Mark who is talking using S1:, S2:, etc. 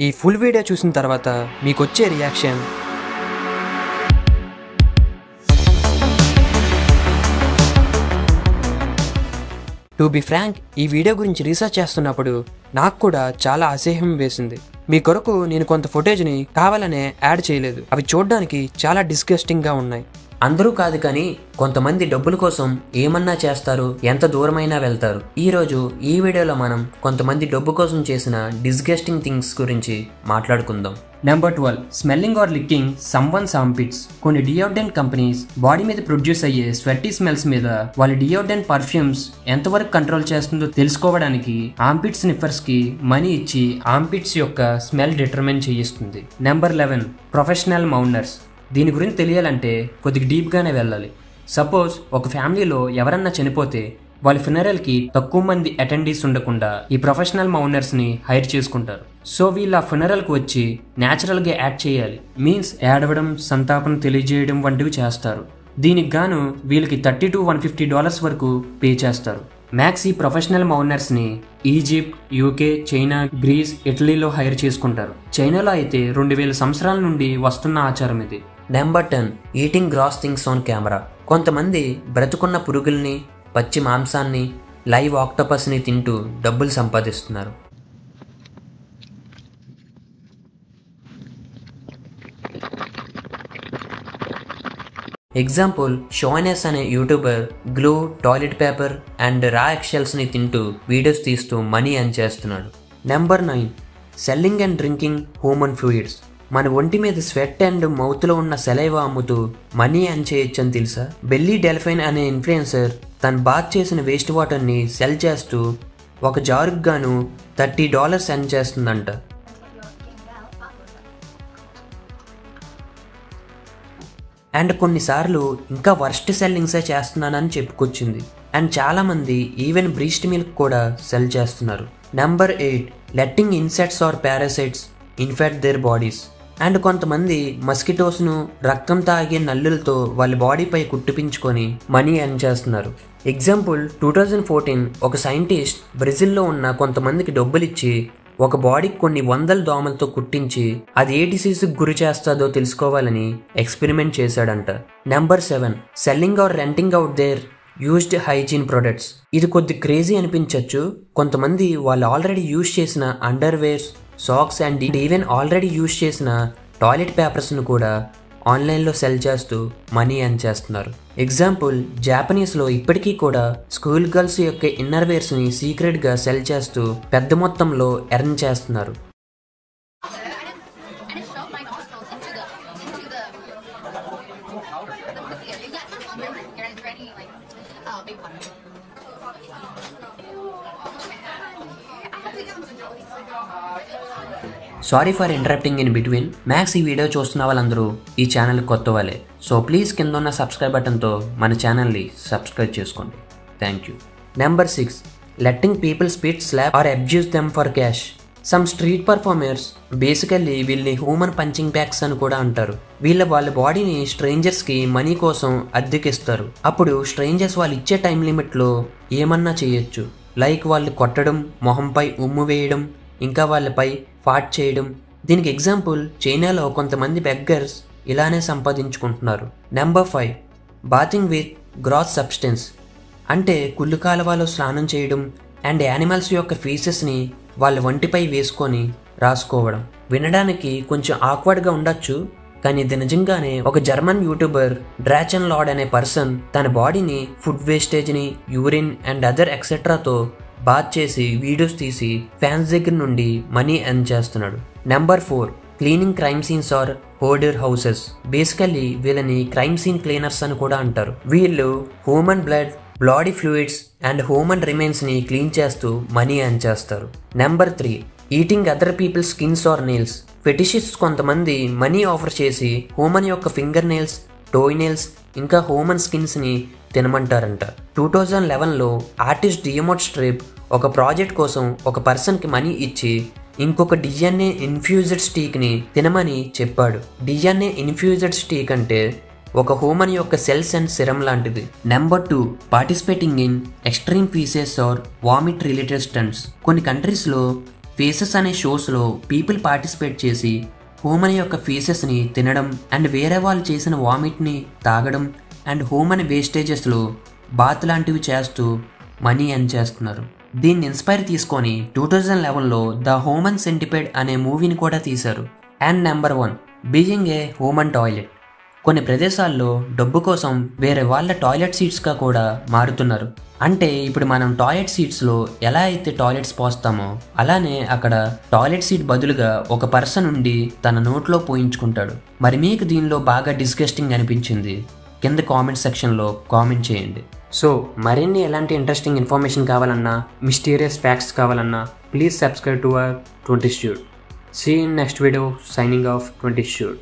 S1: ఈ full video చూసిన తర్వాత మీకు వచ్చే రియాక్షన్ టు బి ఫ్రాంక్, ఈ వీడియో గురించి రీసెర్చ్ చేస్తున్నప్పుడు నాకు కూడా చాలా అసహ్యం వేసింది. మీ కొరకు నేను కొంత ఫుటేజ్ని కావాలనే యాడ్ చేయలేదు. అవి చూడడానికి చాలా డిస్గస్టింగ్గా ఉన్నాయి. అందరూ కాదు కానీ కొంతమంది డబ్బుల కోసం ఏమన్నా చేస్తారు, ఎంత దూరమైనా వెళ్తారు. ఈరోజు ఈ వీడియోలో మనం కొంతమంది డబ్బు కోసం చేసిన డిస్గస్టింగ్ థింగ్స్ గురించి మాట్లాడుకుందాం. Number 12, smelling or licking someone's armpits. కొన్ని డియోడ్రెంట్ కంపెనీస్ బాడీ మీద ప్రొడ్యూస్ అయ్యే స్వెట్టీ స్మెల్స్ మీద వాళ్ళ డియోడ్రెంట్ పర్ఫ్యూమ్స్ ఎంతవరకు కంట్రోల్ చేస్తుందో తెలుసుకోవడానికి ఆర్మ్పిట్ స్నిఫర్స్ కి మనీ ఇచ్చి ఆర్మ్పిట్స్ యొక్క స్మెల్ డిటర్మిన్ చేయిస్తుంది. Number 11, professional mourners. దీని గురించి తెలియాలంటే కొద్దిగా డీప్గానే వెళ్ళాలి. సపోజ్ ఒక ఫ్యామిలీలో ఎవరన్నా చనిపోతే వాళ్ళ ఫినరల్కి తక్కువ మంది అటెండీస్ ఉండకుండా ఈ ప్రొఫెషనల్ మౌనర్స్ని హైర్ చేసుకుంటారు. సో వీళ్ళు ఆ ఫినరల్కి వచ్చి న్యాచురల్గా యాడ్ చేయాలి. మీన్స్ ఏడవడం, సంతాపం తెలియజేయడం వంటివి చేస్తారు. దీనికి గాను వీళ్ళకి $30 to $150 వరకు పే చేస్తారు. మ్యాక్స్ ఈ ప్రొఫెషనల్ మౌనర్స్ని ఈజిప్ట్, యూకే, చైనా, గ్రీస్, ఇటలీలో హైర్ చేసుకుంటారు. చైనాలో అయితే 2000 సంవత్సరాల నుండి వస్తున్న ఆచారం ఇది. Number 10, eating gross things on camera. కొంతమంది బ్రతుకున్న పురుగుల్ని, పచ్చి మాంసాన్ని, లైవ్ ఆక్టోపస్ని తింటూ డబ్బులు సంపాదిస్తున్నారు. ఎగ్జాంపుల్, షోనెస్ అనే YouTuber glue, toilet paper and రా ఎక్షెల్స్ని తింటూ వీడియోస్ తీస్తూ మనీ ఎర్న్ చేస్తున్నాడు. Number 9, selling and drinking human fluids. మన ఒంటి మీద స్వెట్ అండ్ మౌత్లో ఉన్న సెలైవా అమ్ముతూ మనీ ఎర్న్ చేయొచ్చని తెలుసా? బెల్లీ డెల్ఫైన్ అనే ఇన్ఫ్లుయెన్సర్ తను బాత్ చేసిన వేస్ట్ వాటర్ని సెల్ చేస్తూ ఒక జారుకు గాను $30 ఎర్న్ చేస్తుందంట. అండ్ కొన్నిసార్లు ఇంకా వర్స్ట్ సెల్లింగ్సే చేస్తున్నానని చెప్పుకొచ్చింది. అండ్ చాలామంది ఈవెన్ బ్రీస్ట్ మిల్క్ కూడా సెల్ చేస్తున్నారు. Number 8, letting insects or parasites infect their bodies. And కొంతమంది మస్కిటోస్ను రక్తం తాగే నల్లులతో వాళ్ళ బాడీపై కుట్టిపించుకొని మనీ ఎర్న్ చేస్తున్నారు. ఎగ్జాంపుల్, 2014 ఒక సైంటిస్ట్ బ్రెజిల్లో ఉన్న కొంతమందికి డబ్బులిచ్చి ఒక బాడీకి కొన్ని 100 దోమలతో కుట్టించి అది ఏ డిసీజ్కి గురి చేస్తుందో తెలుసుకోవాలని ఎక్స్పెరిమెంట్ చేశాడంట. Number 7, selling or renting out their used hygiene products. ఇది కొద్ది క్రేజీ అనిపించవచ్చు. కొంతమంది వాళ్ళు ఆల్రెడీ యూజ్ చేసిన underwears, socks and even already use చేసిన టాయిలెట్ పేపర్స్ను కూడా ఆన్లైన్లో సెల్ చేస్తూ మనీ ఎర్న్ చేస్తున్నారు. ఎగ్జాంపుల్, జాపనీస్లో ఇప్పటికీ కూడా స్కూల్ గర్ల్స్ యొక్క ఇన్నర్వేర్స్ని సీక్రెట్గా సెల్ చేస్తూ పెద్ద మొత్తంలో ఎర్న్ చేస్తున్నారు. Sorry for interrupting in between. Max ఈ వీడియో చూస్తున్న వాళ్ళందరూ ఈ ఛానల్ కొత్త వాళ్ళే. సో ప్లీజ్ కింద ఉన్న సబ్స్క్రైబ్ బటన్తో మన ఛానల్ని సబ్స్క్రైబ్ చేసుకోండి. Thank you. Number 6, letting people spit, slap or abuse them for cash. Some street performers basically వీళ్ళని హ్యూమన్ పంచింగ్ బ్యాగ్స్ అని కూడా అంటారు. వాళ్ళ బాడీని స్ట్రేంజర్స్కి మనీ కోసం అద్దెకిస్తారు. అప్పుడు స్ట్రేంజర్స్ వాళ్ళు ఇచ్చే టైం లిమిట్లో ఏమన్నా చేయొచ్చు. లైక్ వాళ్ళు కొట్టడం, మొహంపై ఉమ్ము వేయడం, ఇంకా వాళ్ళపై ఫాట్ చేయడం. దీనికి ఎగ్జాంపుల్, చైనాలో కొంతమంది బెగ్గర్స్ ఇలానే సంపాదించుకుంటున్నారు. Number 5, bathing with gross substance. అంటే కుళ్ళు కాలువలో స్నానం చేయడం అండ్ యానిమల్స్ యొక్క ఫీసెస్ని వాళ్ళ వంటిపై వేసుకొని రాసుకోవడం. వినడానికి కొంచెం ఆక్వర్డ్గా ఉండొచ్చు, కానీ ఇది నిజంగానే ఒక జర్మన్ యూట్యూబర్ డ్రాచన్ లార్డ్ అనే పర్సన్ తన బాడీని ఫుడ్ వేస్టేజ్ని, యూరిన్ అండ్ అదర్ ఎక్సెట్రాతో బాత్ చేసి వీడియోస్ తీసి ఫ్యాన్స్ దగ్గర నుండి మనీ ఎర్న్ చేస్తున్నాడు. Number 4, cleaning crime scenes or hoarder houses. Basically వీళ్ళని క్రైమ్ సీన్ క్లీనర్స్ అని కూడా అంటారు. వీళ్ళు human blood, body fluids and human రిమైన్స్ని క్లీన్ చేస్తూ మనీ ఎర్న్ చేస్తారు. Number 3, eating other people skins or nails. Fetishists కొంతమంది మనీ ఆఫర్ చేసి హ్యూమన్ యొక్క ఫింగర్ నెయిల్స్, టోయ్ నెయిల్స్ ఇంకా హ్యూమన్ స్కిన్స్ని తినమంటారంట. 2011లో ఆర్టిస్ట్ డియమోట్ స్ట్రిప్ ఒక ప్రాజెక్ట్ కోసం ఒక పర్సన్కి మనీ ఇచ్చి ఇంకొక డిఎన్ఏ ఇన్ఫ్యూజ్డ్ స్టీక్ని తినమని చెప్పాడు. డిఎన్ఏ ఇన్ఫ్యూజ్డ్ స్టీక్ అంటే ఒక హ్యూమన్ యొక్క సెల్స్ అండ్ సిరం లాంటిది. Number 2, participating in extreme feces or vomit related stunts. కొన్ని కంట్రీస్లో ఫేసెస్ అనే షోస్లో పీపుల్ పార్టిసిపేట్ చేసి హ్యూమన్ యొక్క ఫేసెస్ని తినడం అండ్ వేరే వాళ్ళు చేసిన వామిట్ని తాగడం అండ్ హ్యూమన్ వేస్టేజెస్లో బాత్ లాంటివి చేస్తూ మనీ ఎర్న్ చేస్తున్నారు. దీన్ని ఇన్స్పైర్ తీసుకొని 2011లో ద హ్యూమన్ సెంటిపైడ్ అనే మూవీని కూడా తీశారు. And number 1, being a human toilet. కొన్ని ప్రదేశాల్లో డబ్బు కోసం వేరే వాళ్ళ టాయిలెట్ సీట్స్గా కూడా మారుతున్నారు. అంటే ఇప్పుడు మనం టాయిలెట్ సీట్స్లో ఎలా అయితే టాయిలెట్స్ పోస్తామో అలానే అక్కడ టాయిలెట్ సీట్ బదులుగా ఒక పర్సన్ ఉండి తన నోట్లో పోయించుకుంటాడు. మరి మీకు దీనిలో బాగా డిస్గస్టింగ్ అనిపించింది కింద కామెంట్ సెక్షన్లో కామెంట్ చేయండి. సో మరిన్ని ఎలాంటి ఇంట్రెస్టింగ్ ఇన్ఫర్మేషన్ కావాలన్నా, మిస్టీరియస్ ఫ్యాక్ట్స్ కావాలన్నా please subscribe to our 20 Shoot. See you in next video. Signing off, 20 Shoot.